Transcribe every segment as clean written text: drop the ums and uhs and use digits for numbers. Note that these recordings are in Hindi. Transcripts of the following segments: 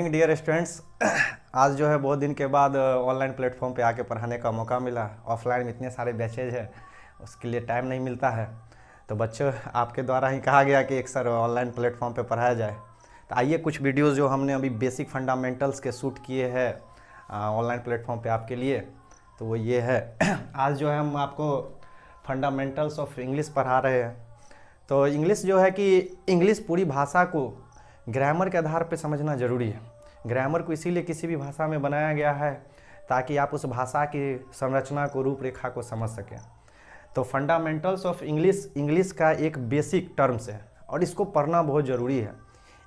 Morning dear students. आज जो है बहुत दिन के बाद ऑनलाइन प्लेटफॉर्म पे आके पढ़ाने का मौका मिला। ऑफलाइन में इतने सारे बैचेज है, उसके लिए टाइम नहीं मिलता है। तो बच्चों, आपके द्वारा ही कहा गया कि एक सर ऑनलाइन प्लेटफॉर्म पे पढ़ाया जाए। तो आइए कुछ वीडियोस जो हमने अभी बेसिक फंडामेंटल्स के शूट किए हैं ऑनलाइन प्लेटफॉर्म पे आपके लिए, तो वो ये है। आज जो है हम आपको फंडामेंटल्स ऑफ इंग्लिश पढ़ा रहे हैं। तो इंग्लिश जो है कि इंग्लिश पूरी भाषा को ग्रामर के आधार पे समझना ज़रूरी है। ग्रामर को इसीलिए किसी भी भाषा में बनाया गया है ताकि आप उस भाषा की संरचना को, रूपरेखा को समझ सकें। तो फंडामेंटल्स ऑफ इंग्लिश इंग्लिश का एक बेसिक टर्म्स है और इसको पढ़ना बहुत ज़रूरी है।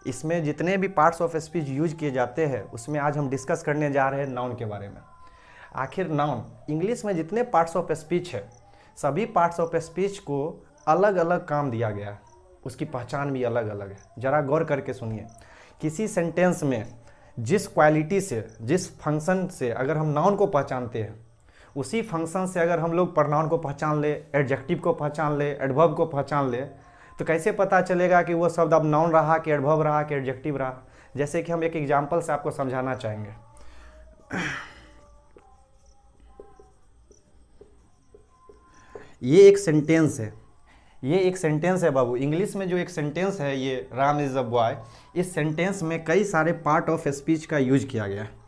इसमें जितने भी पार्ट्स ऑफ स्पीच यूज किए जाते हैं उसमें आज हम डिस्कस करने जा रहे हैं नाउन के बारे में। आखिर नाउन, इंग्लिश में जितने पार्ट्स ऑफ स्पीच है सभी पार्ट्स ऑफ स्पीच को अलग अलग काम दिया गया है, उसकी पहचान भी अलग अलग है। ज़रा गौर करके सुनिए। किसी सेंटेंस में जिस क्वालिटी से, जिस फंक्शन से अगर हम नाउन को पहचानते हैं, उसी फंक्शन से अगर हम लोग प्रनाउन को पहचान ले, एडजेक्टिव को पहचान ले, एडवर्ब को पहचान ले, तो कैसे पता चलेगा कि वो शब्द अब नाउन रहा कि एडवर्ब रहा कि एडजेक्टिव रहा। जैसे कि हम एक एग्जाम्पल से आपको समझाना चाहेंगे। ये एक सेंटेंस है, ये एक सेंटेंस है बाबू। इंग्लिश में जो एक सेंटेंस है ये राम इज़ अ बॉय, इस सेंटेंस में कई सारे पार्ट ऑफ स्पीच का यूज किया गया है।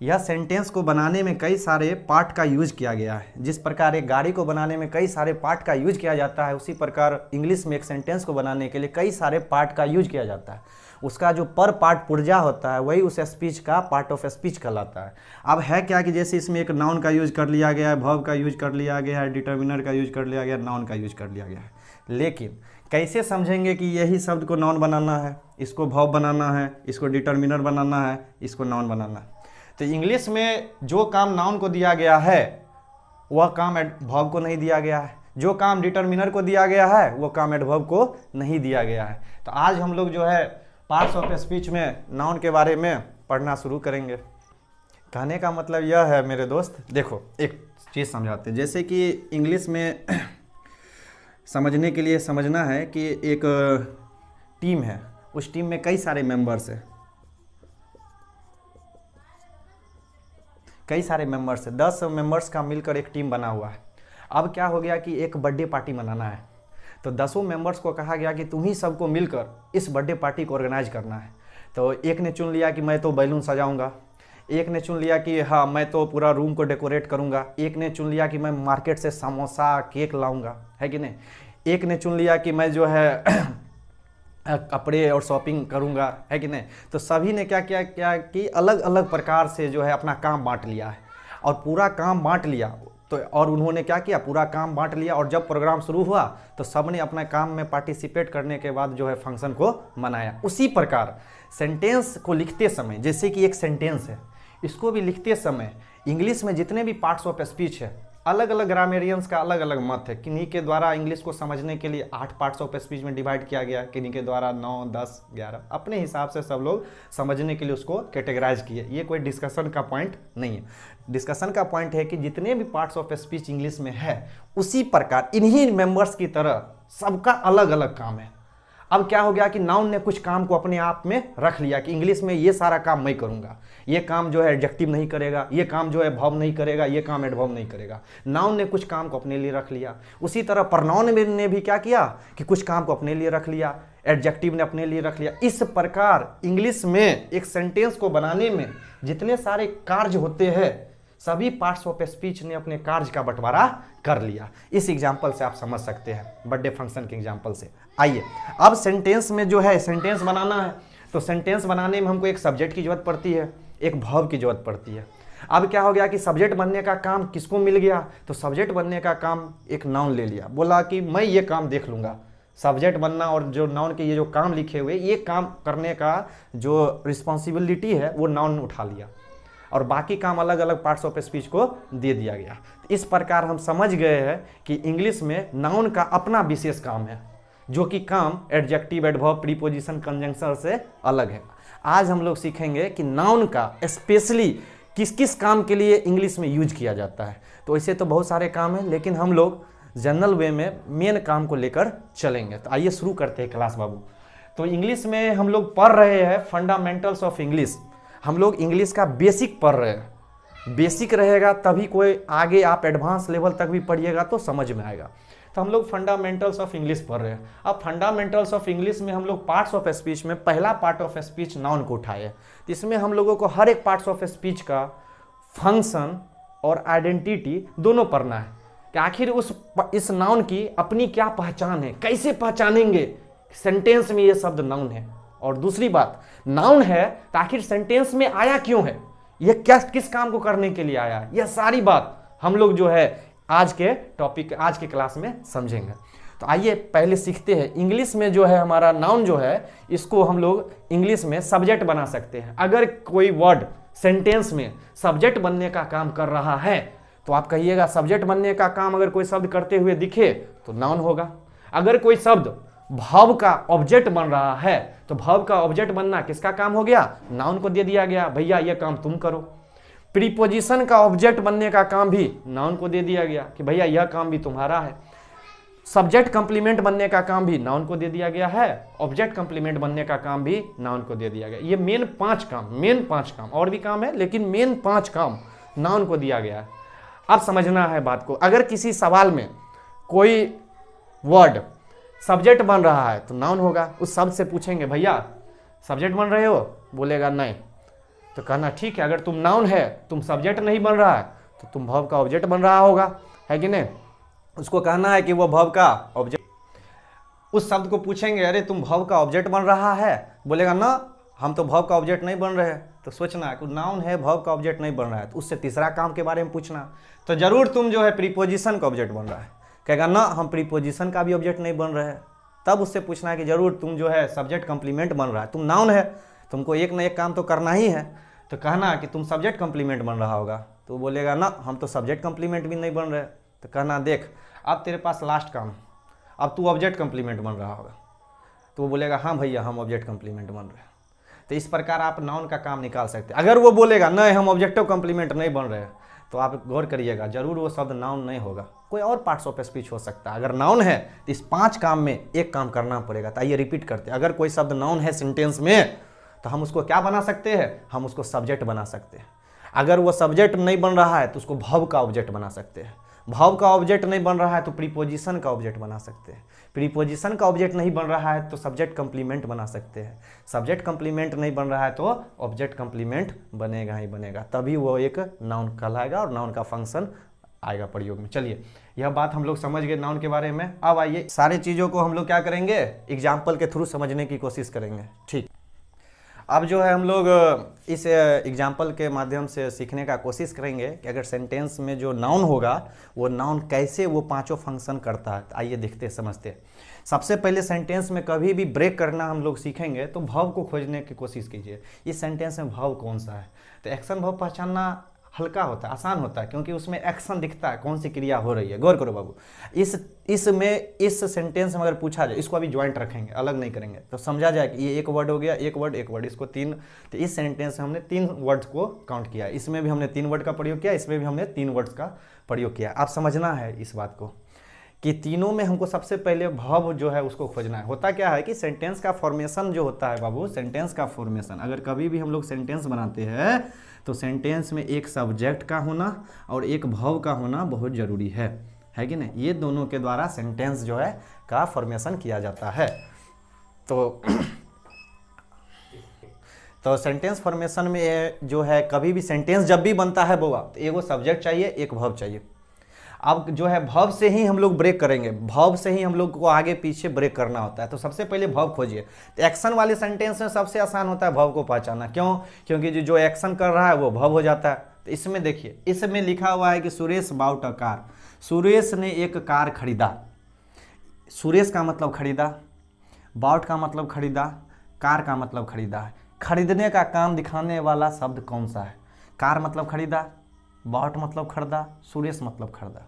यह सेंटेंस को बनाने में कई सारे पार्ट का यूज किया गया है। जिस प्रकार एक गाड़ी को बनाने में कई सारे पार्ट का यूज किया जाता है, उसी प्रकार इंग्लिश में एक सेंटेंस को बनाने के लिए कई सारे पार्ट का यूज किया जाता है। उसका जो पर पार्ट पुर्जा होता है वही उस स्पीच का पार्ट ऑफ स्पीच कहलाता है। अब है क्या कि जैसे इसमें एक नाउन का यूज कर लिया गया है, वर्ब का यूज कर लिया गया है, डिटर्मिनर का यूज कर लिया गया है, नाउन का यूज कर लिया गया है। लेकिन कैसे समझेंगे कि यही शब्द को नाउन बनाना है, इसको वर्ब बनाना है, इसको डिटर्मिनर बनाना है, इसको नाउन बनाना है। तो इंग्लिश में जो काम नाउन को दिया गया है वह काम वर्ब को नहीं दिया गया है, जो काम डिटर्मिनर को दिया गया है वो काम एडवर्ब को नहीं दिया गया है। तो आज हम लोग जो है पार्ट्स ऑफ स्पीच में नाउन के बारे में पढ़ना शुरू करेंगे। कहने का मतलब यह है मेरे दोस्त, देखो एक चीज़ समझाते हैं। जैसे कि इंग्लिश में समझने के लिए समझना है कि एक टीम है, उस टीम में कई सारे मेंबर्स हैं, कई सारे मेंबर्स हैं, 10 मेंबर्स का मिलकर एक टीम बना हुआ है। अब क्या हो गया कि एक बर्थडे पार्टी मनाना है, तो 10 मेंबर्स को कहा गया कि तुम ही सबको मिलकर इस बर्थडे पार्टी को ऑर्गेनाइज करना है। तो एक ने चुन लिया कि मैं तो बैलून सजाऊंगा, एक ने चुन लिया कि हाँ मैं तो पूरा रूम को डेकोरेट करूंगा, एक ने चुन लिया कि मैं मार्केट से समोसा केक लाऊंगा, है कि नहीं। एक ने चुन लिया कि मैं जो है कपड़े और शॉपिंग करूंगा, है कि नहीं। तो सभी ने क्या किया कि अलग अलग प्रकार से जो है अपना काम बांट लिया है और पूरा काम बांट लिया। तो और उन्होंने क्या किया, पूरा काम बांट लिया और जब प्रोग्राम शुरू हुआ तो सब ने अपने काम में पार्टिसिपेट करने के बाद जो है फंक्शन को मनाया। उसी प्रकार सेंटेंस को लिखते समय, जैसे कि एक सेंटेंस है, इसको भी लिखते समय इंग्लिश में जितने भी पार्ट्स ऑफ स्पीच है, अलग अलग ग्रामेरियंस का अलग अलग मत है। किन्हीं के द्वारा इंग्लिश को समझने के लिए 8 पार्ट्स ऑफ स्पीच में डिवाइड किया गया, किन्हीं के द्वारा 9, 10, 11, अपने हिसाब से सब लोग समझने के लिए उसको कैटेगराइज किए। ये कोई डिस्कशन का पॉइंट नहीं है। डिस्कशन का पॉइंट है कि जितने भी पार्ट्स ऑफ स्पीच इंग्लिश में है उसी प्रकार इन्हीं मेंबर्स की तरह सबका अलग अलग काम है। अब क्या हो गया कि नाउन ने कुछ काम को अपने आप में रख लिया कि इंग्लिश में ये सारा काम मैं करूंगा, ये काम जो है एडजेक्टिव नहीं करेगा, ये काम जो है वर्ब नहीं करेगा, ये काम एडवर्ब नहीं करेगा। नाउन ने कुछ काम को अपने लिए रख लिया। उसी तरह प्रनाउन ने भी क्या किया कि कुछ काम को अपने लिए रख लिया, एडजेक्टिव ने अपने लिए रख लिया। इस प्रकार इंग्लिश में एक सेंटेंस को बनाने में जितने सारे कार्य होते हैं सभी पार्ट्स ऑफ स्पीच ने अपने कार्य का बंटवारा कर लिया। इस एग्जाम्पल से आप समझ सकते हैं, बर्थडे फंक्शन के एग्जाम्पल से। आइए अब सेंटेंस में जो है सेंटेंस बनाना है, तो सेंटेंस बनाने में हमको एक सब्जेक्ट की जरूरत पड़ती है, एक वर्ब की जरूरत पड़ती है। अब क्या हो गया कि सब्जेक्ट बनने का काम किसको मिल गया, तो सब्जेक्ट बनने का काम एक नाउन ले लिया, बोला कि मैं ये काम देख लूँगा। सब्जेक्ट बनना और जो नाउन के ये जो काम लिखे हुए, ये काम करने का जो रिस्पॉन्सिबिलिटी है वो नाउन उठा लिया और बाकी काम अलग अलग पार्ट्स ऑफ स्पीच को दे दिया गया। इस प्रकार हम समझ गए हैं कि इंग्लिश में नाउन का अपना विशेष काम है, जो कि काम एडजेक्टिव, एडवर्ब, प्रीपोजिशन, कंजंक्शन से अलग है। आज हम लोग सीखेंगे कि नाउन का स्पेशली किस किस काम के लिए इंग्लिश में यूज किया जाता है। तो ऐसे तो बहुत सारे काम हैं, लेकिन हम लोग जनरल वे में मेन काम को लेकर चलेंगे। तो आइए शुरू करते हैं क्लास बाबू। तो इंग्लिश में हम लोग पढ़ रहे हैं फंडामेंटल्स ऑफ इंग्लिश। हम लोग इंग्लिश का बेसिक पढ़ रहे हैं, बेसिक रहेगा तभी कोई आगे आप एडवांस लेवल तक भी पढ़िएगा तो समझ में आएगा। तो हम लोग फंडामेंटल्स ऑफ इंग्लिश पढ़ रहे हैं। अब फंडामेंटल्स ऑफ इंग्लिश में हम लोग पार्ट्स ऑफ स्पीच में पहला पार्ट ऑफ स्पीच नाउन को उठाए, तो इसमें हम लोगों को हर एक पार्ट्स ऑफ स्पीच का फंक्शन और आइडेंटिटी दोनों पढ़ना है कि आखिर इस नाउन की अपनी क्या पहचान है, कैसे पहचानेंगे सेंटेंस में ये शब्द नाउन है। और दूसरी बात, नाउन है तो आखिर सेंटेंस में आया क्यों है, ये क्या किस काम को करने के लिए आया है, यह सारी बात हम लोग जो है आज के टॉपिक आज के क्लास में समझेंगे। तो आइए पहले सीखते हैं। इंग्लिश में जो है हमारा नाउन जो है इसको हम लोग इंग्लिश में सब्जेक्ट बना सकते हैं। अगर कोई वर्ड सेंटेंस में सब्जेक्ट बनने का काम कर रहा है तो आप कहिएगा सब्जेक्ट बनने का काम अगर कोई शब्द करते हुए दिखे तो नाउन होगा। अगर कोई शब्द भाव का ऑब्जेक्ट बन रहा है तो भाव का ऑब्जेक्ट बनना किसका काम हो गया, नाउन को दे दिया गया, भैया ये काम तुम करो। प्रीपोजिशन का ऑब्जेक्ट बनने का काम भी नाउन को दे दिया गया कि भैया यह काम भी तुम्हारा है। सब्जेक्ट कंप्लीमेंट बनने का काम भी नाउन को दे दिया गया है, ऑब्जेक्ट कंप्लीमेंट बनने का काम भी नाउन को दे दिया गया। ये मेन पांच काम, और भी काम है लेकिन मेन 5 काम नाउन को दिया गया है। अब समझना है बात को। अगर किसी सवाल में कोई वर्ड सब्जेक्ट बन रहा है तो नाउन होगा। उस शब्द से पूछेंगे भैया सब्जेक्ट बन रहे हो, बोलेगा नहीं, तो कहना ठीक है, अगर तुम नाउन है तुम सब्जेक्ट नहीं बन रहा है तो तुम वर्ब का ऑब्जेक्ट बन रहा होगा, है कि नहीं। उसको कहना है कि वो वर्ब का ऑब्जेक्ट। उस शब्द को पूछेंगे अरे तुम वर्ब का ऑब्जेक्ट बन रहा है, बोलेगा ना हम तो वर्ब का ऑब्जेक्ट नहीं बन रहे। तो सोचना है कि नाउन है वर्ब का ऑब्जेक्ट नहीं बन रहा है, तो उससे तीसरा काम के बारे में पूछना, तो जरूर तुम जो है प्रीपोजिशन का ऑब्जेक्ट बन रहा है, कहेगा ना हम प्रीपोजिशन का भी ऑब्जेक्ट नहीं बन रहे हैं। तब उससे पूछना है कि जरूर तुम जो है सब्जेक्ट कंप्लीमेंट बन रहा है, तुम नाउन है तुमको एक ना एक काम तो करना ही है, तो कहना कि तुम सब्जेक्ट कंप्लीमेंट बन रहा होगा। तो बोलेगा ना हम तो सब्जेक्ट कंप्लीमेंट भी नहीं बन रहे। तो कहना देख अब तेरे पास लास्ट काम, अब तू ऑब्जेक्ट कंप्लीमेंट बन रहा होगा। तो वो बोलेगा हाँ भैया हम ऑब्जेक्ट कंप्लीमेंट बन रहे हैं। तो इस प्रकार आप नाउन का काम निकाल सकते हैं। अगर वो बोलेगा नहीं हम ऑब्जेक्टिव कंप्लीमेंट नहीं बन रहे तो आप गौर करिएगा जरूर वो शब्द नाउन नहीं होगा, कोई और पार्ट्स ऑफ स्पीच हो सकता है। अगर नाउन है तो इस 5 काम में एक काम करना पड़ेगा। तो आइए रिपीट करते हैं। अगर कोई शब्द नाउन है सेंटेंस में तो हम उसको क्या बना सकते हैं, हम उसको सब्जेक्ट बना सकते हैं। अगर वो सब्जेक्ट नहीं बन रहा है तो उसको वर्ब का ऑब्जेक्ट बना सकते हैं। वर्ब का ऑब्जेक्ट नहीं बन रहा है तो प्रीपोजिशन का ऑब्जेक्ट बना सकते हैं। प्रीपोजिशन का ऑब्जेक्ट नहीं बन रहा है तो सब्जेक्ट कंप्लीमेंट बना सकते हैं। सब्जेक्ट कंप्लीमेंट नहीं बन रहा है तो ऑब्जेक्ट कंप्लीमेंट बनेगा ही बनेगा, तभी वो एक नाउन कहलाएगा और नाउन का फंक्शन आएगा प्रयोग में। चलिए यह बात हम लोग समझ गए नाउन के बारे में। अब आइए सारी चीज़ों को हम लोग क्या करेंगे, एग्जाम्पल के थ्रू समझने की कोशिश करेंगे। ठीक, अब जो है हम लोग इस एग्जाम्पल के माध्यम से सीखने का कोशिश करेंगे कि अगर सेंटेंस में जो नाउन होगा वो नाउन कैसे वो 5 फंक्शन करता है। आइए देखते समझते। सबसे पहले सेंटेंस में कभी भी ब्रेक करना हम लोग सीखेंगे तो वर्ब को खोजने की कोशिश कीजिए। इस सेंटेंस में वर्ब कौन सा है, तो एक्शन वर्ब पहचानना हल्का होता है, आसान होता है, क्योंकि उसमें एक्शन दिखता है, कौन सी क्रिया हो रही है। गौर करो बाबू, इस सेंटेंस में अगर पूछा जाए, इसको अभी ज्वाइंट रखेंगे, अलग नहीं करेंगे, तो समझा जाए कि ये एक वर्ड हो गया, एक वर्ड, इसको 3। तो इस सेंटेंस में हमने 3 वर्ड्स को काउंट किया, इसमें भी हमने 3 वर्ड का प्रयोग किया, इसमें भी हमने 3 वर्ड्स का प्रयोग किया। आप समझना है इस बात को कि तीनों में हमको सबसे पहले वर्ब जो है उसको खोजना है। होता क्या है कि सेंटेंस का फॉर्मेशन जो होता है बाबू, सेंटेंस का फॉर्मेशन, अगर कभी भी हम लोग सेंटेंस बनाते हैं तो सेंटेंस में एक सब्जेक्ट का होना और एक वर्ब का होना बहुत ज़रूरी है कि नहीं। ये दोनों के द्वारा सेंटेंस जो है का फॉर्मेशन किया जाता है। तो सेंटेंस फॉर्मेशन में जो है कभी भी सेंटेंस जब भी बनता है बउआ तो एगो सब्जेक्ट चाहिए, एक वर्ब चाहिए। अब जो है वर्ब से ही हम लोग ब्रेक करेंगे, वर्ब से ही हम लोग को आगे पीछे ब्रेक करना होता है। तो सबसे पहले वर्ब खोजिए। तो एक्शन वाले सेंटेंस में सबसे आसान होता है वर्ब को पहचानना। क्यों? क्योंकि जो एक्शन कर रहा है वो वर्ब हो जाता है। तो इसमें देखिए, इसमें लिखा हुआ है कि Suresh bought a car, Suresh ने एक कार खरीदा। सुरेश का मतलब खरीदा, बाउट का मतलब खरीदा, कार का मतलब खरीदा है। खरीदने का काम दिखाने वाला शब्द कौन सा है? कार मतलब खरीदा, बाउट मतलब खरीदा, सुरेश मतलब खरीदा।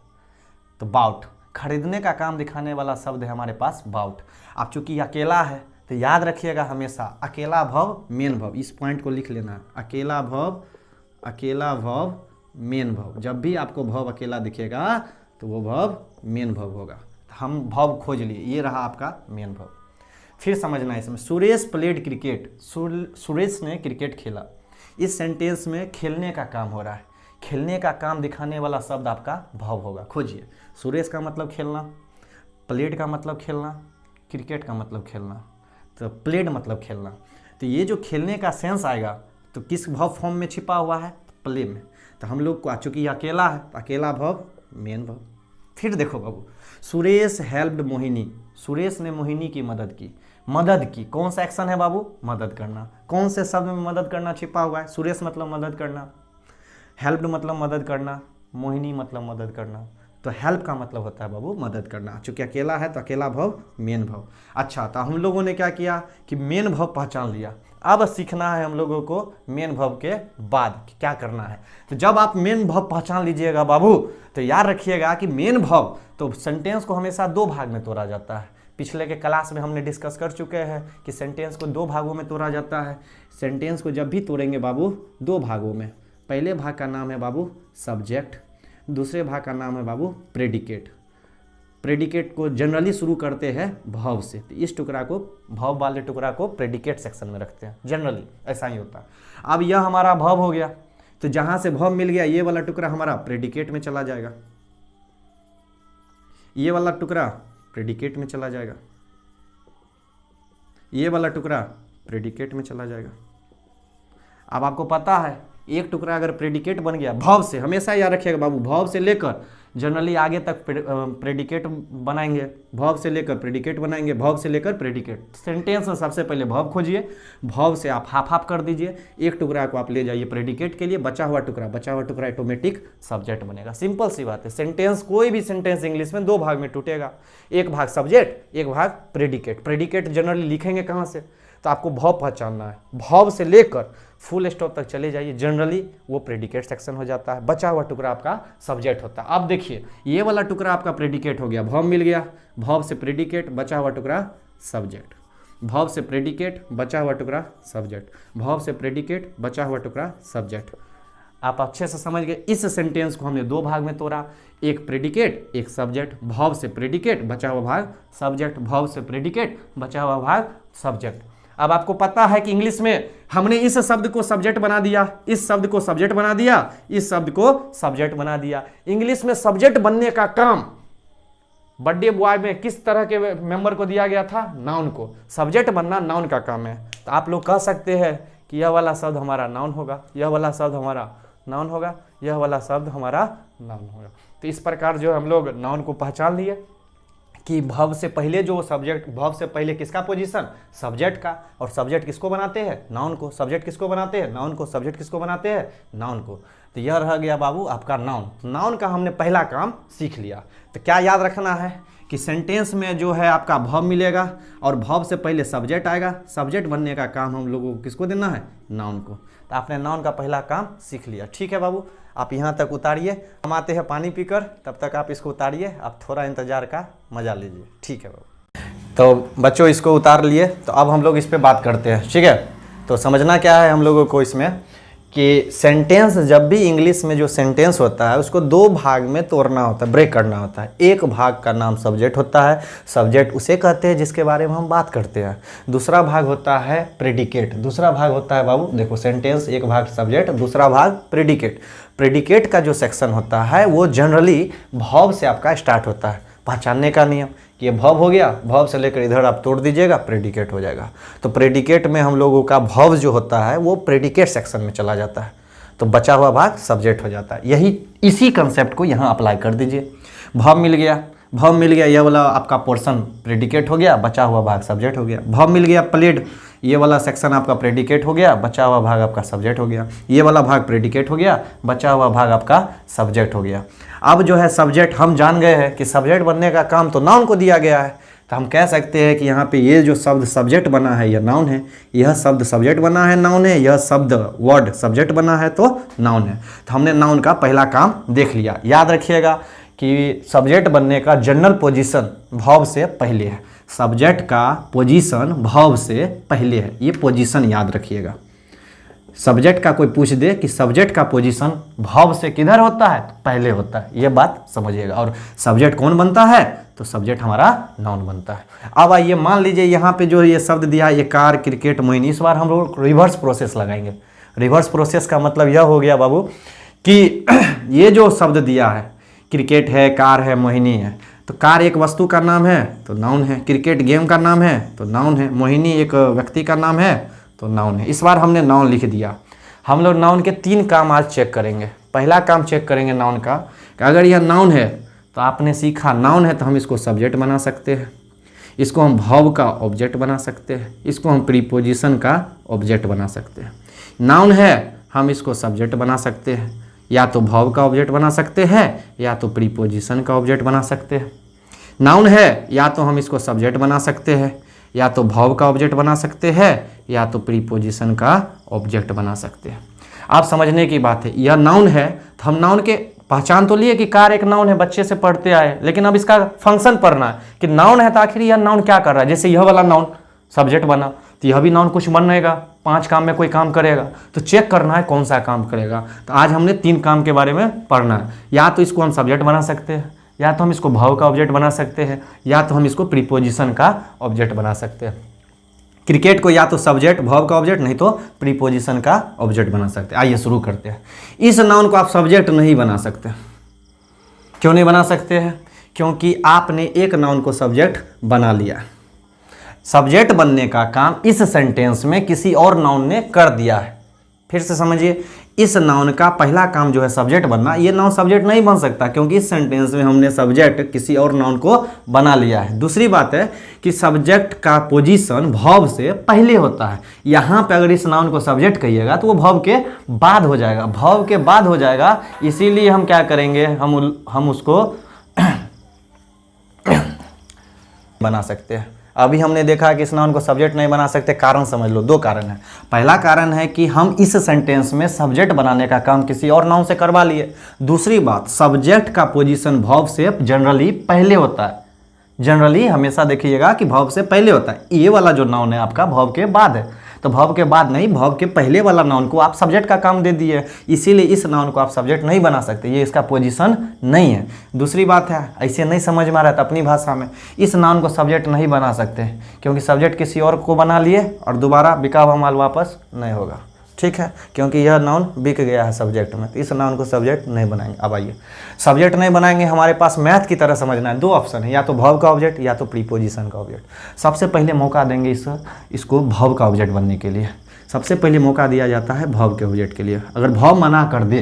तो बाउट, खरीदने का काम दिखाने वाला शब्द है हमारे पास बाउट। अब चूंकि अकेला है तो याद रखिएगा हमेशा अकेला वर्ब मेन वर्ब, इस पॉइंट को लिख लेना। अकेला वर्ब मेन वर्ब, जब भी आपको वर्ब अकेला दिखेगा तो वो वर्ब मेन वर्ब होगा। तो हम वर्ब खोज लिए, ये रहा आपका मेन वर्ब। फिर समझना है इसमें, सुरेश प्लेड क्रिकेट, सुरेश ने क्रिकेट खेला। इस सेंटेंस में खेलने का काम हो रहा है, खेलने का काम दिखाने वाला शब्द आपका भव होगा। खोजिए। सुरेश का मतलब खेलना, प्लेड का मतलब खेलना, क्रिकेट का मतलब खेलना, तो प्लेड मतलब खेलना। तो ये जो खेलने का सेंस आएगा तो किस भव फॉर्म में छिपा हुआ है? प्ले में। तो हम लोग को चूँकि अकेला है तो अकेला भव मेन भव। फिर देखो बाबू, सुरेश हेल्प्ड मोहिनी, सुरेश ने मोहिनी की मदद की। मदद की कौन सा एक्शन है बाबू? मदद करना। कौन से शब्द में मदद करना छिपा हुआ है? सुरेश मतलब मदद करना, हेल्प्ड मतलब मदद करना, मोहिनी मतलब मदद करना। तो हेल्प का मतलब होता है बाबू मदद करना। चूँकि अकेला है तो अकेला भव मेन भव। अच्छा, तो हम लोगों ने क्या किया कि मेन भव पहचान लिया। अब सीखना है हम लोगों को मेन भव के बाद क्या करना है। तो जब आप मेन भव पहचान लीजिएगा बाबू, तो याद रखिएगा कि मेन भव तो सेंटेंस को हमेशा दो भाग में तोड़ा जाता है। पिछले के क्लास में हमने डिस्कस कर चुके हैं कि सेंटेंस को दो भागों में तोड़ा जाता है। सेंटेंस को जब भी तोड़ेंगे बाबू दो भागों में, पहले भाग का नाम है बाबू सब्जेक्ट, दूसरे भाग का नाम है बाबू प्रेडिकेट। प्रेडिकेट को जनरली शुरू करते हैं भव से, तो इस टुकड़ा को, भव वाले टुकड़ा को प्रेडिकेट सेक्शन में रखते हैं, जनरली ऐसा ही होता है। अब यह हमारा भव हो गया, तो जहां से भव मिल गया ये वाला टुकड़ा हमारा प्रेडिकेट में चला जाएगा, ये वाला टुकड़ा प्रेडिकेट में चला जाएगा, ये वाला टुकड़ा प्रेडिकेट में चला जाएगा। अब आपको पता है एक टुकड़ा अगर प्रेडिकेट बन गया भव से, हमेशा याद रखिएगा बाबू, भव से लेकर जनरली आगे तक प्रेडिकेट बनाएंगे, भव से लेकर प्रेडिकेट बनाएंगे, भव से लेकर प्रेडिकेट। सेंटेंस में सबसे पहले भव खोजिए, भव से आप हाफ हाफ कर दीजिए, एक टुकड़ा को आप ले जाइए प्रेडिकेट के लिए, बचा हुआ टुकड़ा ऑटोमेटिक सब्जेक्ट बनेगा। सिंपल सी बात है। सेंटेंस, कोई भी सेंटेंस इंग्लिश में दो भाग में टूटेगा, एक भाग सब्जेक्ट, एक भाग प्रेडिकेट। प्रेडिकेट जनरली लिखेंगे कहाँ से? तो आपको भव पहचानना है, भव से लेकर फुल स्टॉप तक चले जाइए, जनरली वो प्रेडिकेट सेक्शन हो जाता है, बचा हुआ टुकड़ा आपका सब्जेक्ट होता है। अब देखिए ये वाला टुकड़ा आपका प्रेडिकेट हो गया, भव मिल गया, भव से प्रेडिकेट, बचा हुआ टुकड़ा सब्जेक्ट, भव से प्रेडिकेट, बचा हुआ टुकड़ा सब्जेक्ट, भव से प्रेडिकेट, बचा हुआ टुकड़ा सब्जेक्ट। आप अच्छे से समझ गए। इस सेंटेंस को हमने दो भाग में तोड़ा, एक प्रेडिकेट एक सब्जेक्ट, भव से प्रेडिकेट, बचा हुआ भाग सब्जेक्ट, भव से प्रेडिकेट, बचा हुआ भाग सब्जेक्ट। अब आपको पता है कि इंग्लिश में हमने इस शब्द को सब्जेक्ट बना दिया, इस शब्द को सब्जेक्ट बना दिया, इस शब्द को सब्जेक्ट बना दिया। इंग्लिश में सब्जेक्ट बनने का काम बर्थडे बॉय में किस तरह के मेंबर को दिया गया था? नाउन को। सब्जेक्ट बनना नाउन का काम है। तो आप लोग कह सकते हैं कि यह वाला शब्द हमारा नाउन होगा, यह वाला शब्द हमारा नाउन होगा, यह वाला शब्द हमारा नाउन होगा। तो इस प्रकार जो हम लोग नाउन को पहचान लिए कि भव से पहले जो सब्जेक्ट, भव से पहले किसका पोजीशन? सब्जेक्ट का। और सब्जेक्ट किसको बनाते हैं? नाउन को। सब्जेक्ट किसको बनाते हैं? नाउन को। सब्जेक्ट किसको बनाते हैं? नाउन को। तो यह रह गया बाबू आपका नाउन। नाउन का हमने पहला काम सीख लिया। तो क्या याद रखना है कि सेंटेंस में जो है आपका भव मिलेगा और भव से पहले सब्जेक्ट आएगा, सब्जेक्ट बनने का काम हम लोगों को किसको देना है? नाउन को। तो आपने नाउन का पहला काम सीख लिया। ठीक है बाबू, आप यहाँ तक उतारिए, हम आते हैं पानी पीकर, तब तक आप इसको उतारिए, आप थोड़ा इंतजार का मजा लीजिए। ठीक है बाबू। तो बच्चों इसको उतार लिए, तो अब हम लोग इस पर बात करते हैं। ठीक है, तो समझना क्या है हम लोगों को इसमें कि सेंटेंस, जब भी इंग्लिश में जो सेंटेंस होता है उसको दो भाग में तोड़ना होता है, ब्रेक करना होता है। एक भाग का नाम सब्जेक्ट होता है, सब्जेक्ट उसे कहते हैं जिसके बारे में हम बात करते हैं। दूसरा भाग होता है प्रेडिकेट, दूसरा भाग होता है बाबू, देखो सेंटेंस, एक भाग सब्जेक्ट, दूसरा भाग प्रेडिकेट। प्रेडिकेट का जो सेक्शन होता है वो जनरली भव से आपका स्टार्ट होता है। पहचानने का नियम कि ये भव हो गया, भव से लेकर इधर आप तोड़ दीजिएगा, प्रेडिकेट हो जाएगा। तो प्रेडिकेट में हम लोगों का भव जो होता है वो प्रेडिकेट सेक्शन में चला जाता है, तो बचा हुआ भाग सब्जेक्ट हो जाता है। यही इसी कंसेप्ट को यहाँ अप्लाई कर दीजिए। भव मिल गया, भव मिल गया, यह वाला आपका पोर्शन प्रेडिकेट हो गया, बचा हुआ भाग सब्जेक्ट हो गया। भव मिल गया प्लेड, ये वाला सेक्शन आपका प्रेडिकेट हो गया, बचा हुआ भाग आपका सब्जेक्ट हो गया। ये वाला भाग प्रेडिकेट हो गया, बचा हुआ भाग आपका सब्जेक्ट हो गया। अब जो है सब्जेक्ट, हम जान गए हैं कि सब्जेक्ट बनने का काम तो नाउन को दिया गया है, तो हम कह सकते हैं कि यहाँ पे ये जो शब्द सब्जेक्ट बना है यह नाउन है, यह शब्द सब्जेक्ट बना है नाउन है, यह शब्द वर्ड सब्जेक्ट बना है तो नाउन है। तो हमने नाउन का पहला काम देख लिया। याद रखिएगा कि सब्जेक्ट बनने का जनरल पोजीशन भव से पहले है, सब्जेक्ट का पोजीशन भव से पहले है, ये पोजीशन याद रखिएगा। सब्जेक्ट का कोई पूछ दे कि सब्जेक्ट का पोजीशन भव से किधर होता है, तो पहले होता है, ये बात समझिएगा। और सब्जेक्ट कौन बनता है, तो सब्जेक्ट हमारा नाउन बनता है। अब आइए मान लीजिए यहाँ पे जो ये शब्द दिया है, ये कार, क्रिकेट, मोहिनी, इस बार हम लोग रिवर्स प्रोसेस लगाएंगे। रिवर्स प्रोसेस का मतलब यह हो गया बाबू कि ये जो शब्द दिया है, क्रिकेट है, कार है, मोहिनी है, तो कार एक वस्तु का नाम है तो नाउन है, क्रिकेट गेम का नाम है तो नाउन है, मोहिनी एक व्यक्ति का नाम है तो नाउन है। इस बार हमने नाउन लिख दिया। हम लोग नाउन के 3 काम आज चेक करेंगे। पहला काम चेक करेंगे नाउन का कि अगर यह नाउन है तो आपने सीखा नाउन है तो हम इसको सब्जेक्ट बना सकते हैं, इसको हम वर्ब का ऑब्जेक्ट बना सकते हैं, इसको हम प्रीपोजिशन का ऑब्जेक्ट बना सकते हैं। नाउन है हम इसको सब्जेक्ट बना सकते हैं, या तो वर्ब का ऑब्जेक्ट बना सकते हैं या तो प्रीपोजिशन का ऑब्जेक्ट बना सकते हैं। नाउन है या तो हम इसको सब्जेक्ट बना सकते हैं, या तो वर्ब का ऑब्जेक्ट बना सकते हैं, या तो प्रीपोजिशन का ऑब्जेक्ट बना सकते हैं। आप समझने की बात है, यह नाउन है तो हम नाउन के पहचान तो लिए कि कार एक नाउन है, बच्चे से पढ़ते आए, लेकिन अब इसका फंक्शन पढ़ना है कि नाउन है तो आखिर यह नाउन क्या कर रहा है। जैसे यह वाला नाउन सब्जेक्ट बना तो यह भी नाउन कुछ बनेगा, 5 काम में कोई काम करेगा, तो चेक करना है कौन सा काम करेगा। तो आज हमने 3 काम के बारे में पढ़ना है। या तो इसको हम सब्जेक्ट बना सकते हैं, या तो हम इसको वर्ब का ऑब्जेक्ट बना सकते हैं, या तो हम इसको प्रीपोजिशन का ऑब्जेक्ट बना सकते हैं। क्रिकेट को या तो सब्जेक्ट वर्ब का ऑब्जेक्ट, नहीं तो प्रीपोजिशन का ऑब्जेक्ट बना सकते हैं। आइए शुरू करते हैं। इस नाउन को आप सब्जेक्ट नहीं बना सकते। क्यों नहीं बना सकते हैं? क्योंकि आपने एक नाउन को सब्जेक्ट बना लिया। सब्जेक्ट बनने का काम इस सेंटेंस में किसी और नाउन ने कर दिया है। फिर से समझिए, इस नाउन का पहला काम जो है सब्जेक्ट बनना, ये नाउन सब्जेक्ट नहीं बन सकता क्योंकि इस सेंटेंस में हमने सब्जेक्ट किसी और नाउन को बना लिया है। दूसरी बात है कि सब्जेक्ट का पोजीशन वर्ब से पहले होता है। यहाँ पे अगर इस नाउन को सब्जेक्ट कहिएगा तो वो वर्ब के बाद हो जाएगा, वर्ब के बाद हो जाएगा। इसीलिए हम क्या करेंगे, हम उसको बना सकते हैं। अभी हमने देखा कि इस नाउन को सब्जेक्ट नहीं बना सकते, कारण समझ लो। 2 कारण है। पहला कारण है कि हम इस सेंटेंस में सब्जेक्ट बनाने का काम किसी और नाउन से करवा लिए। दूसरी बात, सब्जेक्ट का पोजीशन वर्ब से जनरली पहले होता है। जनरली हमेशा देखिएगा कि वर्ब से पहले होता है। ये वाला जो नाउन है आपका वर्ब के बाद है, तो वर्ब के बाद नहीं, वर्ब के पहले वाला नाउन को आप सब्जेक्ट का काम दे दिए, इसीलिए इस नाउन को आप सब्जेक्ट नहीं बना सकते, ये इसका पोजीशन नहीं है। दूसरी बात है, ऐसे नहीं समझ में आ रहा था अपनी भाषा में, इस नाउन को सब्जेक्ट नहीं बना सकते क्योंकि सब्जेक्ट किसी और को बना लिए और दोबारा बिका हुआ माल वापस नहीं होगा। ठीक है, क्योंकि यह नाउन बिक गया है सब्जेक्ट में, तो इस नाउन को सब्जेक्ट नहीं बनाएंगे। अब आइए, सब्जेक्ट नहीं बनाएंगे, हमारे पास मैथ की तरह समझना है। 2 ऑप्शन है, या तो वर्ब का ऑब्जेक्ट या तो प्रीपोजिशन का ऑब्जेक्ट। सबसे पहले मौका देंगे इसको वर्ब का ऑब्जेक्ट बनने के लिए। सबसे पहले मौका दिया जाता है वर्ब के ऑब्जेक्ट के लिए। अगर वर्ब मना कर दे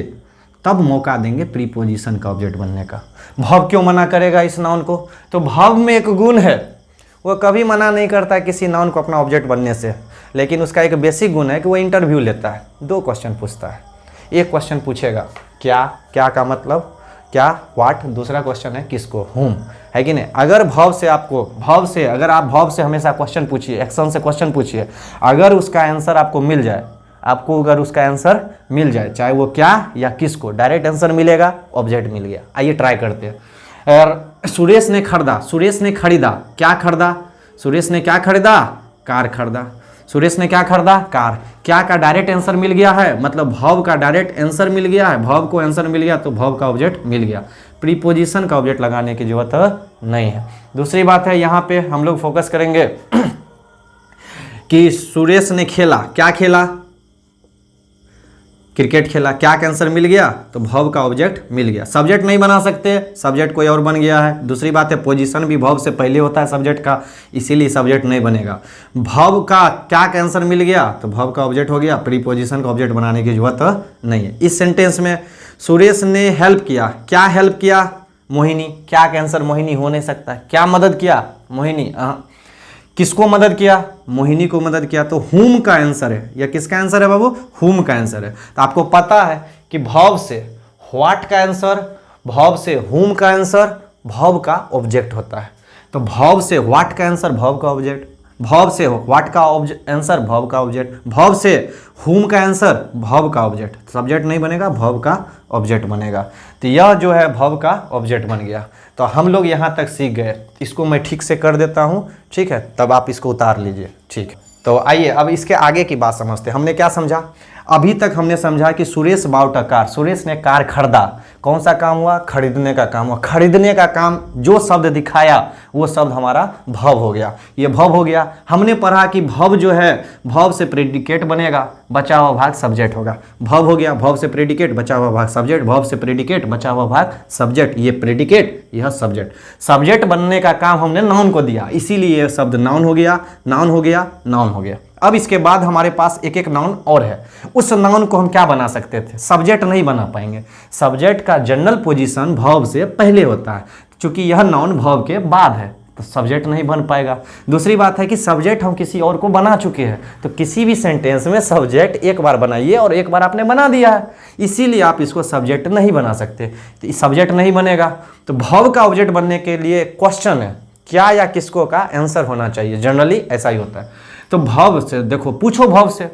तब मौका देंगे प्रीपोजिशन का ऑब्जेक्ट बनने का। वर्ब क्यों मना करेगा इस नाउन को? तो वर्ब में एक गुण है, वो कभी मना नहीं करता किसी नाउन को अपना ऑब्जेक्ट बनने से, लेकिन उसका एक बेसिक गुण है कि वो इंटरव्यू लेता है। 2 क्वेश्चन पूछता है। एक क्वेश्चन पूछेगा क्या, क्या का मतलब क्या, व्हाट। दूसरा क्वेश्चन है किसको, हुम, है कि नहीं। अगर अगर आप वर्ब से हमेशा क्वेश्चन पूछिए, एक्शन से क्वेश्चन पूछिए, अगर उसका आंसर आपको मिल जाए, चाहे वो क्या या किसको, डायरेक्ट आंसर मिलेगा, ऑब्जेक्ट मिल गया। आइए ट्राई करते हैं। और सुरेश ने खरीदा, क्या खरीदा, सुरेश ने क्या खरीदा, कार खरीदा। सुरेश ने क्या खरीदा, कार। क्या का डायरेक्ट आंसर मिल गया है, मतलब वर्ब का डायरेक्ट आंसर मिल गया है, वर्ब को आंसर मिल गया तो वर्ब का ऑब्जेक्ट मिल गया। प्रीपोजिशन का ऑब्जेक्ट लगाने की जरूरत नहीं है। दूसरी बात है, यहाँ पे हम लोग फोकस करेंगे कि सुरेश ने खेला, क्या खेला, क्रिकेट खेला। क्या का आंसर मिल गया तो वर्ब का ऑब्जेक्ट मिल गया। सब्जेक्ट नहीं बना सकते, सब्जेक्ट कोई और बन गया है। दूसरी बात है, पोजीशन भी वर्ब से पहले होता है सब्जेक्ट का, इसीलिए सब्जेक्ट नहीं बनेगा। वर्ब का क्या का आंसर मिल गया तो वर्ब का ऑब्जेक्ट हो गया, प्रीपोजिशन का ऑब्जेक्ट बनाने की जरूरत नहीं है। इस सेंटेंस में सुरेश ने हेल्प किया, क्या हेल्प किया, मोहिनी। क्या का आंसर मोहिनी हो नहीं सकता। क्या मदद किया, मोहिनी। किसको मदद किया, मोहिनी को मदद किया, तो हुम का आंसर है। यह किसका आंसर है बाबू, हुम का आंसर है। तो आपको पता है कि वर्ब से व्हाट का आंसर, वर्ब से हुम का आंसर वर्ब का ऑब्जेक्ट होता है। तो वर्ब से व्हाट का आंसर वर्ब का ऑब्जेक्ट, वर्ब से व्हाट का आंसर वर्ब का ऑब्जेक्ट, वर्ब से हुम का आंसर वर्ब का ऑब्जेक्ट। सब्जेक्ट नहीं बनेगा, वर्ब का ऑब्जेक्ट बनेगा। तो यह जो है वर्ब का ऑब्जेक्ट बन गया। तो हम लोग यहाँ तक सीख गए। इसको मैं ठीक से कर देता हूँ, ठीक है, तब आप इसको उतार लीजिए। ठीक है, तो आइए अब इसके आगे की बात समझते हैं। हमने क्या समझा, अभी तक हमने समझा कि Suresh bought a car, Suresh ने कार खरीदा। कौन सा काम हुआ? खरीदने का काम हुआ। खरीदने का काम जो शब्द दिखाया वो शब्द हमारा भव हो गया, ये भव हो गया। हमने पढ़ा कि भव जो है, भव से प्रेडिकेट बनेगा, बचा हुआ भाग सब्जेक्ट होगा। भव हो गया, भव से प्रेडिकेट, बचा हुआ भाग सब्जेक्ट, भव से प्रेडिकेट, बचा हुआ भाग सब्जेक्ट, ये प्रेडिकेट, यह सब्जेक्ट। सब्जेक्ट बनने का काम हमने नाउन को दिया, इसीलिए यह शब्द नाउन हो गया, नाउन हो गया, नाउन हो गया। अब इसके बाद हमारे पास एक एक नाउन और है। उस नाउन को हम क्या बना सकते थे? सब्जेक्ट नहीं बना पाएंगे। सब्जेक्ट का जनरल पोजीशन भव से पहले होता है, क्योंकि यह नाउन भव के बाद है, तो सब्जेक्ट नहीं बन पाएगा। दूसरी बात है कि सब्जेक्ट हम किसी और को बना चुके हैं, तो किसी भी सेंटेंस में सब्जेक्ट एक बार बनाइए और एक बार आपने बना दिया है, इसीलिए आप इसको सब्जेक्ट नहीं बना सकते। तो सब्जेक्ट नहीं बनेगा, तो भव का ऑब्जेक्ट बनने के लिए क्वेश्चन है क्या या किसको का आंसर होना चाहिए। जनरली ऐसा ही होता है। तो भव से देखो, पूछो भव से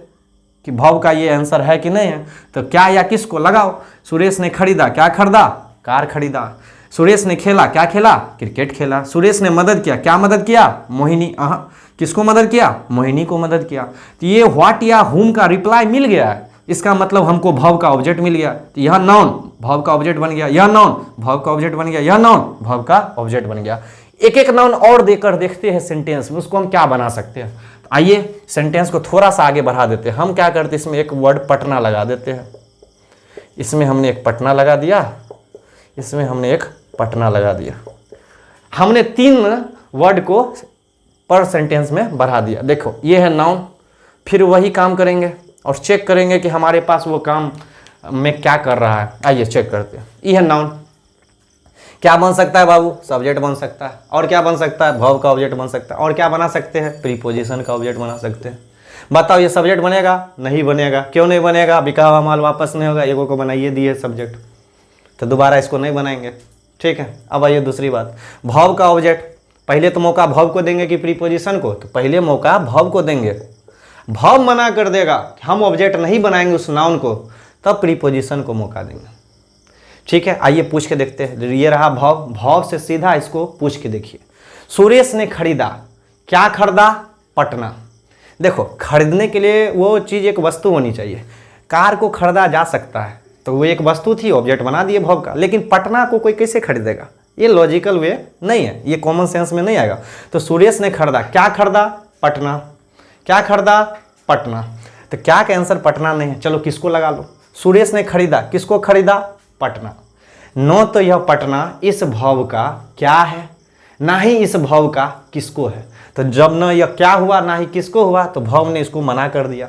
कि भव का ये आंसर है कि नहीं है, तो क्या या किसको लगाओ। सुरेश ने खरीदा, क्या खरीदा? कार खरीदा। सुरेश ने खेला, क्या खेला? क्रिकेट खेला। सुरेश ने मदद किया, क्या मदद किया? मोहिनी, किसको मदद किया? मोहिनी को मदद किया। तो ये व्हाट या हुम का रिप्लाई मिल गया है, इसका मतलब हमको भव का ऑब्जेक्ट मिल गया। तो यह नाउन भव का ऑब्जेक्ट बन गया, यह नाउन भव का ऑब्जेक्ट बन गया, यह नाउन भव का ऑब्जेक्ट बन गया। एक एक नाउन और देकर देखते हैं सेंटेंस में, उसको हम क्या बना सकते हैं। आइए सेंटेंस को थोड़ा सा आगे बढ़ा देते हैं। हम क्या करते हैं, इसमें एक वर्ड पटना लगा देते हैं। इसमें हमने एक पटना लगा दिया, इसमें हमने एक पटना लगा दिया। हमने 3 वर्ड को पर सेंटेंस में बढ़ा दिया। देखो ये है नाउन, फिर वही काम करेंगे और चेक करेंगे कि हमारे पास वो काम में क्या कर रहा है। आइए चेक करते हैं। ये है नाउन, क्या बन सकता है बाबू? सब्जेक्ट बन सकता है। और क्या बन सकता है? भव का ऑब्जेक्ट बन सकता है। और क्या बना सकते हैं? प्रीपोजिशन का ऑब्जेक्ट बना सकते हैं। बताओ ये सब्जेक्ट बनेगा? नहीं बनेगा। क्यों नहीं बनेगा? बिका हुआ माल वापस नहीं होगा। एगो को बनाइए दिए सब्जेक्ट, तो दोबारा इसको नहीं बनाएंगे। ठीक है, अब आइए दूसरी बात, भव का ऑब्जेक्ट। पहले तो मौका भव को देंगे कि प्रीपोजिशन को? तो पहले मौका भव को देंगे। भव मना कर देगा, हम ऑब्जेक्ट नहीं बनाएंगे उस नाउन को, तब प्रीपोजिशन को मौका देंगे। ठीक है, आइए पूछ के देखते हैं। ये रहा भव, भव से सीधा इसको पूछ के देखिए। सुरेश ने खरीदा, क्या खरीदा? पटना। देखो खरीदने के लिए वो चीज़ एक वस्तु होनी चाहिए। कार को खरीदा जा सकता है, तो वो एक वस्तु थी, ऑब्जेक्ट बना दिए भव का। लेकिन पटना को कोई कैसे खरीदेगा? ये लॉजिकल वे नहीं है, ये कॉमन सेंस में नहीं आएगा। तो सुरेश ने खरीदा, क्या खरीदा? पटना। क्या खरीदा? पटना। तो क्या का आंसर पटना नहीं है? चलो किसको लगा लो। सुरेश ने खरीदा, किसको खरीदा? पटना। नो तो यह पटना इस भव का क्या है, ना ही इस भव का किसको है। तो जब न यह क्या हुआ ना ही किसको हुआ, तो भव ने इसको मना कर दिया,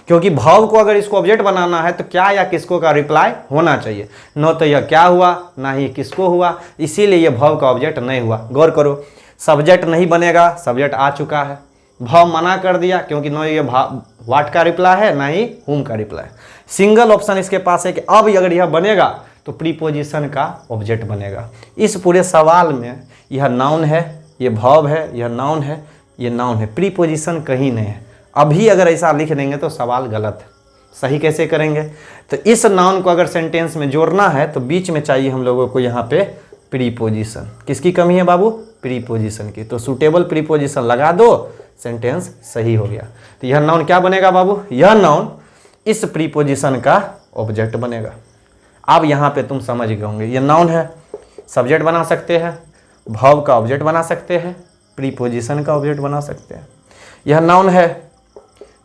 क्योंकि भव को अगर इसको ऑब्जेक्ट बनाना है तो क्या या किसको का रिप्लाई होना चाहिए। नो तो यह क्या हुआ ना ही किसको हुआ, इसीलिए यह भव का ऑब्जेक्ट नहीं हुआ। गौर करो, सब्जेक्ट नहीं बनेगा, सब्जेक्ट आ चुका है। भव मना कर दिया क्योंकि नो ये व्हाट का रिप्लाई है ना ही हुम का रिप्लाई। सिंगल ऑप्शन इसके पास है कि अब अगर यह बनेगा तो प्रीपोजिशन का ऑब्जेक्ट बनेगा। इस पूरे सवाल में यह नाउन है, यह भव है, यह नाउन है, यह नाउन है, प्रीपोजिशन कहीं नहीं है। अभी अगर ऐसा लिख देंगे तो सवाल गलत है। सही कैसे करेंगे? तो इस नाउन को अगर सेंटेंस में जोड़ना है तो बीच में चाहिए हम लोगों को यहाँ पे प्रीपोजिशन। किसकी कमी है बाबू? प्रीपोजिशन की। तो सूटेबल प्रीपोजिशन लगा दो, सेंटेंस सही हो गया। तो यह नाउन क्या बनेगा बाबू? यह नाउन इस प्रीपोजिशन का ऑब्जेक्ट बनेगा। अब यहाँ पे तुम समझ गए होंगे, यह नाउन है, सब्जेक्ट बना सकते हैं, भव का ऑब्जेक्ट बना सकते हैं, प्रीपोजिशन का ऑब्जेक्ट बना सकते हैं। यह नाउन है,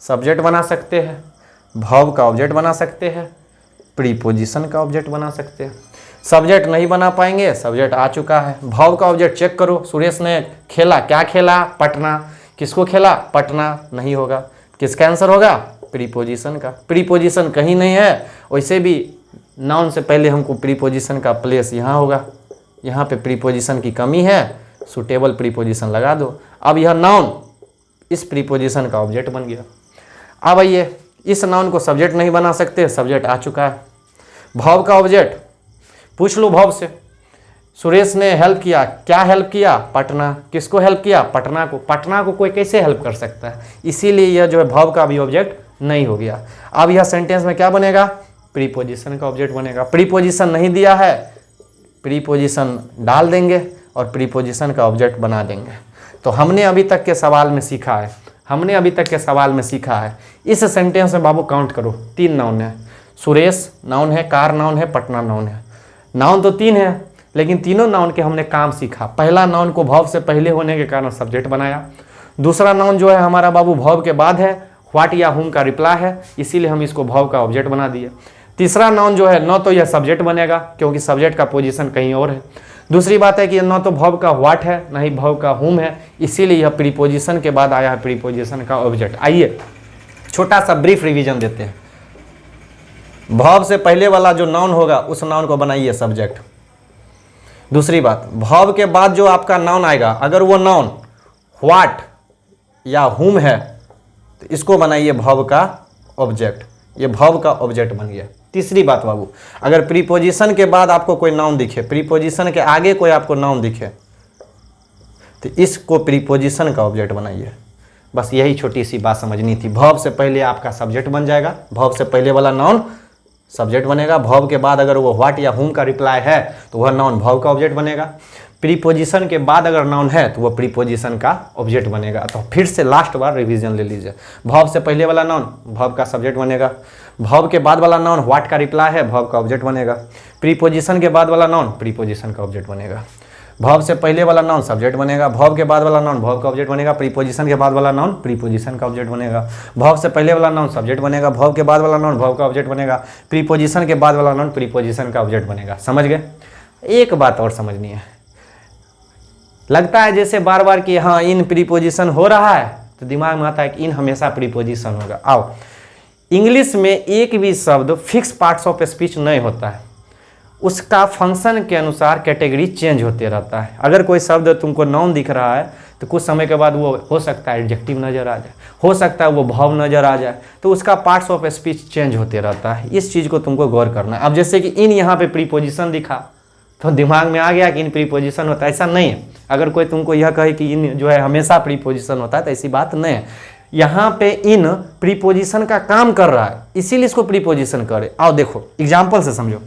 सब्जेक्ट बना सकते हैं, भव का ऑब्जेक्ट बना सकते हैं, प्रीपोजिशन का ऑब्जेक्ट बना सकते हैं। सब्जेक्ट नहीं बना पाएंगे, सब्जेक्ट आ चुका है। भव का ऑब्जेक्ट चेक करो, सुरेश ने खेला, क्या खेला? पटना। किसको खेला? पटना। नहीं होगा, किसका आंसर होगा? प्रीपोजिशन का। प्रीपोजिशन कहीं नहीं है, वैसे भी नाउन से पहले हमको प्रीपोजिशन का प्लेस यहाँ होगा, यहाँ पे प्रीपोजिशन की कमी है, सूटेबल प्रीपोजिशन लगा दो। अब यह नाउन इस प्रीपोजिशन का ऑब्जेक्ट बन गया। अब आइए, इस नाउन को सब्जेक्ट नहीं बना सकते, सब्जेक्ट आ चुका है। भव का ऑब्जेक्ट पूछ लो भव से। सुरेश ने हेल्प किया, क्या हेल्प किया? पटना। किसको हेल्प किया? पटना को। पटना को कोई कैसे हेल्प कर सकता है? इसीलिए यह जो है भव का भी ऑब्जेक्ट नहीं हो गया। अब यह सेंटेंस में क्या बनेगा? प्रीपोजिशन का ऑब्जेक्ट बनेगा। प्रीपोजिशन नहीं दिया है, प्रीपोजिशन डाल देंगे और प्रीपोजिशन का ऑब्जेक्ट बना देंगे। तो हमने अभी तक के सवाल में सीखा है, हमने अभी तक के सवाल में सीखा है। इस सेंटेंस में बाबू काउंट करो, 3 नाउन है। सुरेश नाउन है, कार नाउन है, पटना नाउन है। नाउन तो 3 है, लेकिन तीनों नाउन के हमने काम सीखा। पहला नाउन को भव से पहले होने के कारण सब्जेक्ट बनाया। दूसरा नाउन जो है हमारा बाबू भव के बाद है, व्हाट या हुम का रिप्लाई है, इसीलिए हम इसको भव का ऑब्जेक्ट बना दिए। तीसरा नाउन जो है न तो यह सब्जेक्ट बनेगा क्योंकि सब्जेक्ट का पोजीशन कहीं और है। दूसरी बात है कि न तो भव का व्हाट है, न ही भव का हुम है, इसीलिए यह प्रीपोजिशन के बाद आया है प्रीपोजिशन का ऑब्जेक्ट। आइए छोटा सा ब्रीफ रिवीजन देते हैं। भव से पहले वाला जो नाउन होगा उस नाउन को बनाइए सब्जेक्ट। दूसरी बात, भव के बाद जो आपका नाउन आएगा अगर वो नाउन व्हाट या हुम है तो इसको बनाइए भव का ऑब्जेक्ट। ये भव का ऑब्जेक्ट बन गया। तीसरी बात बाबू, अगर प्रीपोजिशन के बाद आपको कोई नाउन दिखे, प्रीपोजिशन के आगे कोई आपको नाउन दिखे तो इसको प्रीपोजिशन का ऑब्जेक्ट बनाइए। बस यही छोटी सी बात समझनी थी। भव से पहले आपका सब्जेक्ट बन जाएगा, भव से पहले वाला नाउन सब्जेक्ट बनेगा। भव के बाद अगर वो व्हाट या हुम का रिप्लाई है तो वह नाउन भव का ऑब्जेक्ट बनेगा। प्रीपोजिशन के बाद अगर नाउन है तो वह प्रीपोजिशन का ऑब्जेक्ट बनेगा। तो फिर से लास्ट बार रिवीजन ले लीजिए। भव से पहले वाला नाउन भव का सब्जेक्ट बनेगा। भव के बाद वाला नाउन व्हाट का रिप्लाई है, भव का ऑब्जेक्ट बनेगा। प्रीपोजिशन के बाद वाला नाउन प्रीपोजिशन का ऑब्जेक्ट बनेगा। भव से पहले वाला नाउन सब्जेक्ट बनेगा, भव के बाद वाला नाउन भव का ऑब्जेक्ट बनेगा। प्रीपोजिशन के बाद वाला नाउन प्रीपोजिशन का ऑब्जेक्ट बनेगा। भव से पहले वाला नाउन सब्जेक्ट बनेगा, भव के बाद वाला नाउन भव का ऑब्जेक्ट बनेगा। प्रीपोजिशन के बाद वाला नाउन प्रीपोजिशन का ऑब्जेक्ट बनेगा। समझ गए? एक बात और समझनी है, लगता है जैसे बार बार कि हाँ इन प्रीपोजिशन हो रहा है तो दिमाग में आता है कि इन हमेशा प्रीपोजिशन होगा। आओ, इंग्लिश में एक भी शब्द फिक्स पार्ट्स ऑफ स्पीच नहीं होता है, उसका फंक्शन के अनुसार कैटेगरी चेंज होते रहता है। अगर कोई शब्द तुमको नाउन दिख रहा है तो कुछ समय के बाद वो हो सकता है एडजेक्टिव नज़र आ जाए, हो सकता है वो भाव नज़र आ जाए, तो उसका पार्ट्स ऑफ स्पीच चेंज होते रहता है। इस चीज़ को तुमको गौर करना है। अब जैसे कि इन यहाँ पे प्रीपोजिशन दिखा तो दिमाग में आ गया कि इन प्रीपोजिशन होता है, ऐसा नहीं है। अगर कोई तुमको यह कहे कि इन जो है हमेशा प्रीपोजिशन होता है तो ऐसी बात नहीं है। यहाँ पे इन प्रीपोजिशन का काम कर रहा है, इसीलिए इसको प्रीपोजिशन करे। आओ देखो एग्जाम्पल से समझो।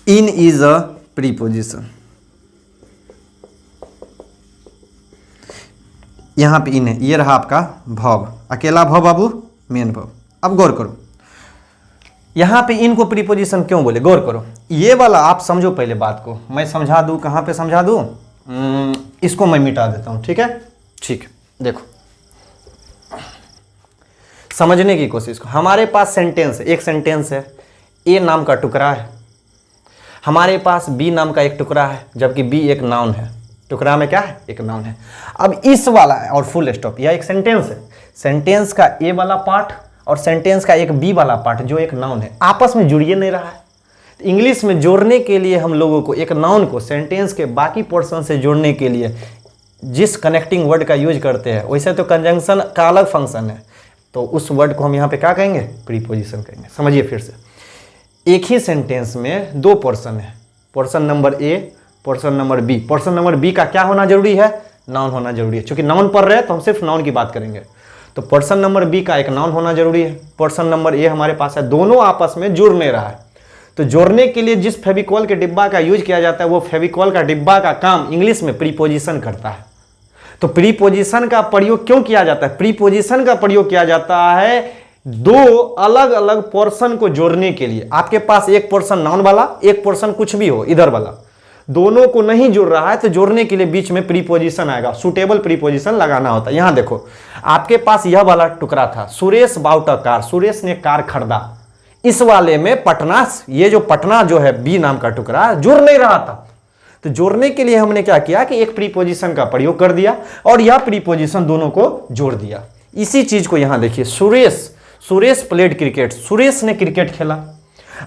इन इज अ प्रीपोजिशन, यहां पे इन है, ये रहा आपका भव, अकेला भव बाबू, मेन भव। अब गौर करो, यहां पे इन को प्रीपोजिशन क्यों बोले, गौर करो। ये वाला आप समझो पहले बात को, मैं समझा दूं, कहां पे समझा दूं, इसको मैं मिटा देता हूं, ठीक है? ठीक, देखो समझने की कोशिश करो। हमारे पास सेंटेंस, एक सेंटेंस है, ए नाम का टुकड़ा है, हमारे पास बी नाम का एक टुकड़ा है, जबकि बी एक नाउन है। टुकड़ा में क्या है, एक नाउन है। अब इस वाला और फुल स्टॉप, यह एक सेंटेंस है। सेंटेंस का ए वाला पार्ट और सेंटेंस का एक बी वाला पार्ट जो एक नाउन है, आपस में जुड़िए नहीं रहा है। तो इंग्लिश में जोड़ने के लिए हम लोगों को एक नाउन को सेंटेंस के बाकी पोर्शन से जोड़ने के लिए जिस कनेक्टिंग वर्ड का यूज करते हैं, वैसे तो कंजंक्शन का अलग फंक्शन है, तो उस वर्ड को हम यहाँ पे क्या कहेंगे, प्रीपोजिशन कहेंगे। समझिए फिर से, एक ही सेंटेंस में दो पोर्शन है, portion number A, portion number B. Portion number B का क्या होना जरूरी है, नाउन होना जरूरी है। क्योंकि नाउन पढ़ रहे हैं तो हम सिर्फ नाउन की बात करेंगे, तो पोर्शन नंबर बी का एक नाउन होना जरूरी है। पोर्शन नंबर ए हमारे पास है, दोनों आपस में जुड़ नहीं रहा है। तो जोड़ने के लिए जिस फेविकॉल के डिब्बा का यूज किया जाता है, वो फेविकॉल का डिब्बा का काम इंग्लिश में प्रीपोजिशन करता है। तो प्रीपोजिशन का प्रयोग क्यों किया जाता है, प्रीपोजिशन का प्रयोग किया जाता है दो अलग अलग पोर्शन को जोड़ने के लिए। आपके पास एक पोर्शन नाउन वाला, एक पोर्शन कुछ भी हो इधर वाला, दोनों को नहीं जुड़ रहा है तो जोड़ने के लिए बीच में प्रीपोजिशन आएगा, सुटेबल प्रीपोजिशन लगाना होता है। यहां देखो, आपके पास यह वाला टुकड़ा था, Suresh bought a car, Suresh ने कार खरीदा। इस वाले में पटना, ये जो पटना जो है बी नाम का टुकड़ा जुड़ नहीं रहा था, तो जोड़ने के लिए हमने क्या किया कि एक प्रीपोजिशन का प्रयोग कर दिया और यह प्रीपोजिशन दोनों को जोड़ दिया। इसी चीज को यहां देखिए, सुरेश प्लेड क्रिकेट, सुरेश ने क्रिकेट खेला,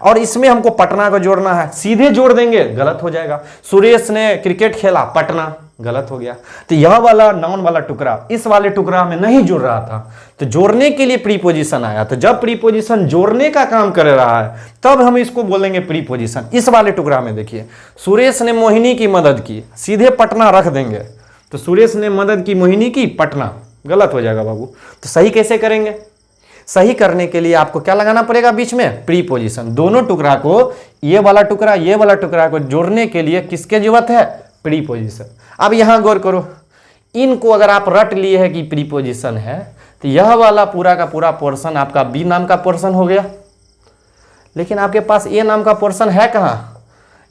और इसमें हमको पटना को जोड़ना है, सीधे जोड़ देंगे गलत हो जाएगा। सुरेश ने क्रिकेट खेला, पटना, गलत हो गया। तो यह वाला नाउन वाला टुकड़ा इस वाले टुकड़ा में नहीं जुड़ रहा था, तो जोड़ने के लिए प्रीपोजिशन आया। तो जब प्रीपोजिशन जोड़ने का काम कर रहा है तब हम इसको बोलेंगे प्रीपोजिशन। इस वाले टुकड़ा में देखिए, सुरेश ने मोहिनी की मदद की, सीधे पटना रख देंगे, तो सुरेश ने मदद की मोहिनी की, पटना, गलत हो जाएगा बाबू। तो सही कैसे करेंगे, सही करने के लिए आपको क्या लगाना पड़ेगा बीच में, प्रीपोजिशन। दोनों टुकड़ा को, ये वाला टुकड़ा को जोड़ने के लिए किसके जरूरत है, प्रीपोजिशन। अब यहां गौर करो, इनको अगर आप रट लिए हैं कि प्रीपोजिशन है, तो यह वाला पूरा का पूरा पोर्शन आपका बी नाम का पोर्शन हो गया। लेकिन आपके पास ए नाम का पोर्शन है कहाँ?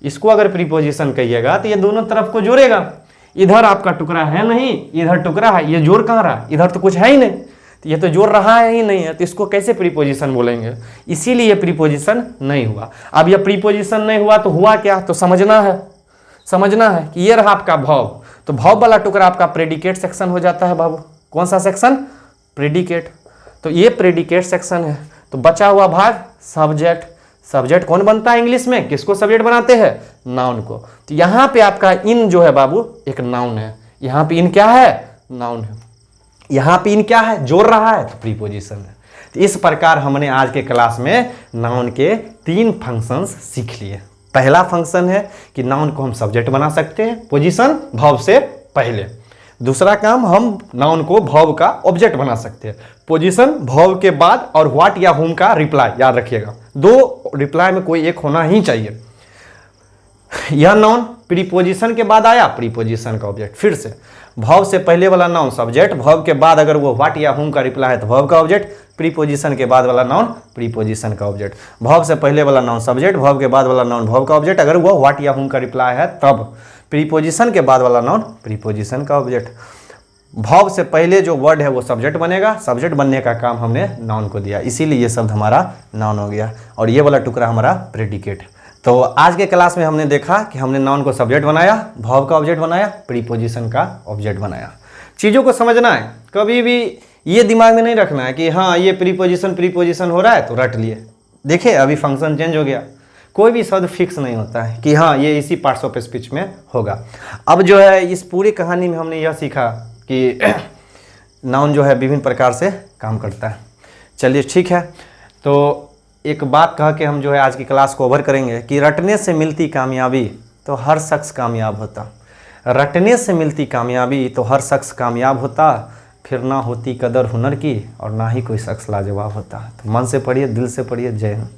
इसको अगर प्रीपोजिशन कहिएगा तो ये दोनों तरफ को जोड़ेगा। इधर आपका टुकड़ा है नहीं, इधर टुकड़ा है, ये जोड़ कहाँ रहा? इधर तो कुछ है ही नहीं, तो ये तो जोड़ रहा है ही नहीं है, तो इसको कैसे प्रीपोजिशन बोलेंगे? इसीलिए ये प्रीपोजिशन नहीं हुआ। अब ये प्रीपोजिशन नहीं हुआ तो हुआ क्या? तो समझना है कि ये रहा आपका भव, तो भव वाला टुकड़ा आपका प्रेडिकेट सेक्शन हो जाता है बाबू। कौन सा सेक्शन? प्रेडिकेट। तो ये प्रेडिकेट सेक्शन है, तो बचा हुआ भाग सब्जेक्ट। सब्जेक्ट कौन बनता है इंग्लिश में? किसको सब्जेक्ट बनाते हैं? नाउन को। तो यहाँ पे आपका इन जो है बाबू एक नाउन है। यहाँ पे इन क्या है? नाउन है। यहाँ पे इन क्या है? जोड़ रहा है, तो प्रीपोजिशन है। तो इस प्रकार हमने आज के क्लास में नाउन के 3 फंक्शंस सीख लिए। पहला फंक्शन है कि नाउन को हम सब्जेक्ट बना सकते हैं, पोजीशन भव से पहले। दूसरा काम, हम नाउन को भव का ऑब्जेक्ट बना सकते हैं, पोजीशन भव के बाद, और व्हाट या हुम का रिप्लाई। याद रखिएगा, 2 रिप्लाई में कोई एक होना ही चाहिए। यह नाउन प्रीपोजिशन के बाद आया, प्रीपोजिशन का ऑब्जेक्ट। फिर से भव से पहले वाला नाउन सब्जेक्ट, भव के बाद अगर वो व्हाट या हुम का रिप्लाई है तो भव का ऑब्जेक्ट, प्रीपोजिशन के बाद वाला नाउन प्रीपोजिशन का ऑब्जेक्ट। भव से पहले वाला नाउन सब्जेक्ट, भव के बाद वाला नाउन भव का ऑब्जेक्ट, अगर वो व्हाट या हुम का रिप्लाई है तब। प्रीपोजिशन के बाद वाला नाउन प्रीपोजिशन का ऑब्जेक्ट। भव से पहले जो वर्ड है वो सब्जेक्ट बनेगा, सब्जेक्ट बनने का काम हमने नाउन को दिया, इसीलिए ये शब्द हमारा नाउन हो गया, और ये वाला टुकड़ा हमारा प्रेडिकेट। तो आज के क्लास में हमने देखा कि हमने नाउन को सब्जेक्ट बनाया, भव का ऑब्जेक्ट बनाया, प्रीपोजिशन का ऑब्जेक्ट बनाया। चीज़ों को समझना है, कभी भी ये दिमाग में नहीं रखना है कि हाँ ये प्रीपोजिशन हो रहा है तो रट लिए। देखिए अभी फंक्शन चेंज हो गया, कोई भी शब्द फिक्स नहीं होता है कि हाँ ये इसी पार्ट्स ऑफ स्पीच में होगा। अब जो है इस पूरी कहानी में हमने यह सीखा कि नाउन जो है विभिन्न प्रकार से काम करता है। चलिए ठीक है, तो एक बात कह के हम जो है आज की क्लास को ओवर करेंगे कि रटने से मिलती कामयाबी तो हर शख्स कामयाब होता। रटने से मिलती कामयाबी तो हर शख्स कामयाब होता, फिर ना होती कदर हुनर की और ना ही कोई शख्स लाजवाब होता। तो मन से पढ़िए, दिल से पढ़िए। जय हिंद।